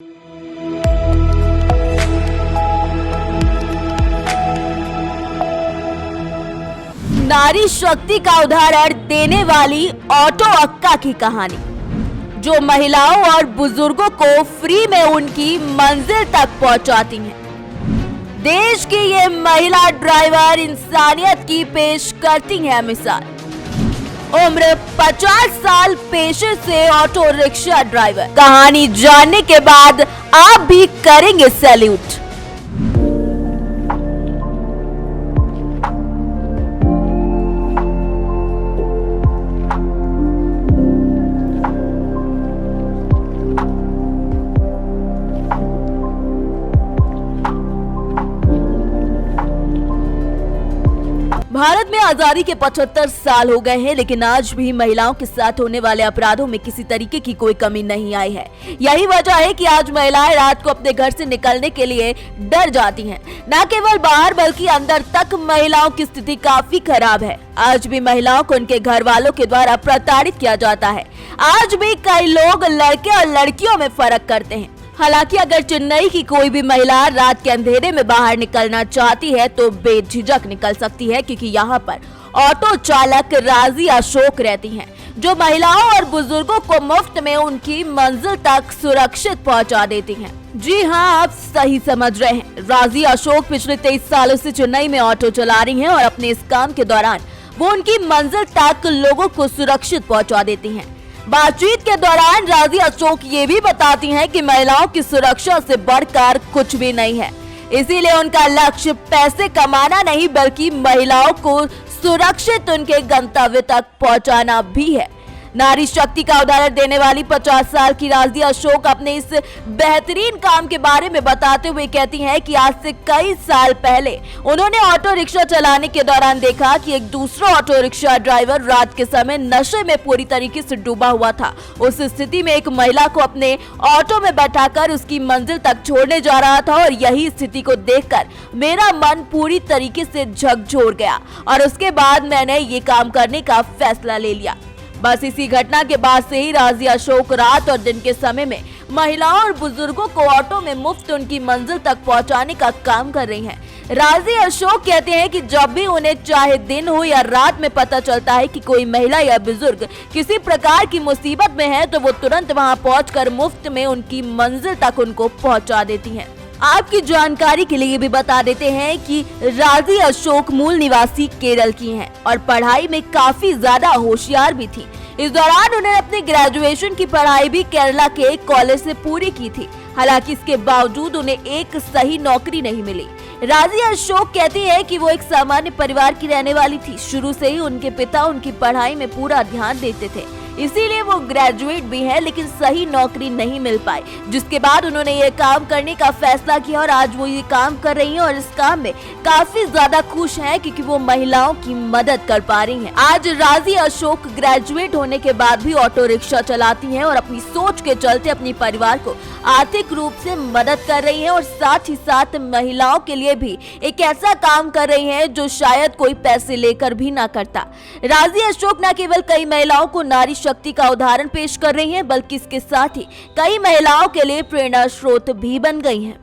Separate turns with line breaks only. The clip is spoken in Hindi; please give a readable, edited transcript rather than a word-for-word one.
नारी शक्ति का उदाहरण देने वाली ऑटो अक्का की कहानी, जो महिलाओं और बुजुर्गों को फ्री में उनकी मंजिल तक पहुंचाती हैं। देश की ये महिला ड्राइवर इंसानियत की पेश करती हैं मिसाल। उम्र 50 साल, पेशे से ऑटो रिक्शा ड्राइवर। कहानी जानने के बाद आप भी करेंगे सैल्यूट। भारत में आजादी के 75 साल हो गए हैं, लेकिन आज भी महिलाओं के साथ होने वाले अपराधों में किसी तरीके की कोई कमी नहीं आई है। यही वजह है कि आज महिलाएं रात को अपने घर से निकलने के लिए डर जाती हैं। न केवल बाहर बल्कि अंदर तक महिलाओं की स्थिति काफी खराब है। आज भी महिलाओं को उनके घर वालों के द्वारा प्रताड़ित किया जाता है। आज भी कई लोग लड़के और लड़कियों में फर्क करते हैं। हालांकि अगर चेन्नई की कोई भी महिला रात के अंधेरे में बाहर निकलना चाहती है तो बेझिझक निकल सकती है, क्योंकि यहाँ पर ऑटो चालक राजी अशोक रहती हैं, जो महिलाओं और बुजुर्गों को मुफ्त में उनकी मंजिल तक सुरक्षित पहुँचा देती हैं। जी हाँ, आप सही समझ रहे हैं। राजी अशोक पिछले 23 सालों से चेन्नई में ऑटो चला रही हैं और अपने इस काम के दौरान वो उनकी मंजिल तक लोगों को सुरक्षित पहुँचा देती हैं। बातचीत के दौरान राजी अशोक ये भी बताती हैं कि महिलाओं की सुरक्षा से बढ़कर कुछ भी नहीं है, इसीलिए उनका लक्ष्य पैसे कमाना नहीं बल्कि महिलाओं को सुरक्षित उनके गंतव्य तक पहुंचाना भी है। नारी शक्ति का उदाहरण देने वाली 50 साल की राजी अशोक अपने इस बेहतरीन काम के बारे में बताते हुए कहती हैं कि आज से कई साल पहले उन्होंने ऑटो रिक्शा चलाने के दौरान देखा कि एक दूसरा ऑटो रिक्शा ड्राइवर रात के समय नशे में पूरी तरीके से डूबा हुआ था। उस स्थिति में एक महिला को अपने ऑटो में बैठाकर उसकी मंजिल तक छोड़ने जा रहा था और यही स्थिति को देखकर मेरा मन पूरी तरीके से झकझोर गया और उसके बाद मैंने ये काम करने का फैसला ले लिया। बस इसी घटना के बाद से ही राजी अशोक रात और दिन के समय में महिलाओं और बुजुर्गों को ऑटो में मुफ्त उनकी मंजिल तक पहुंचाने का काम कर रही हैं। राजी अशोक कहते हैं कि जब भी उन्हें चाहे दिन हो या रात में पता चलता है कि कोई महिला या बुजुर्ग किसी प्रकार की मुसीबत में है तो वो तुरंत वहां पहुंचकर मुफ्त में उनकी मंजिल तक उनको पहुंचा देती हैं। आपकी जानकारी के लिए भी बता देते हैं कि राजी अशोक मूल निवासी केरल की हैं और पढ़ाई में काफी ज्यादा होशियार भी थी। इस दौरान उन्होंने अपनी ग्रेजुएशन की पढ़ाई भी केरला के एक कॉलेज से पूरी की थी। हालांकि इसके बावजूद उन्हें एक सही नौकरी नहीं मिली। राजी अशोक कहती है कि वो एक सामान्य परिवार की रहने वाली थी। शुरू से ही उनके पिता उनकी पढ़ाई में पूरा ध्यान देते थे, इसीलिए वो ग्रेजुएट भी है, लेकिन सही नौकरी नहीं मिल पाई, जिसके बाद उन्होंने ये काम करने का फैसला किया और आज वो ये काम कर रही हैं और इस काम में काफी ज्यादा खुश हैं क्योंकि वो महिलाओं की मदद कर पा रही हैं। आज राजी अशोक ग्रेजुएट होने के बाद भी ऑटो रिक्शा चलाती हैं और अपनी सोच के चलते अपनी परिवार को आर्थिक रूप से मदद कर रही हैं और साथ ही साथ महिलाओं के लिए भी एक ऐसा काम कर रही हैं जो शायद कोई पैसे लेकर भी ना करता। राजी अशोक न केवल कई महिलाओं को नारी शक्ति का उदाहरण पेश कर रही हैं, बल्कि इसके साथ ही कई महिलाओं के लिए प्रेरणा स्रोत भी बन गई हैं।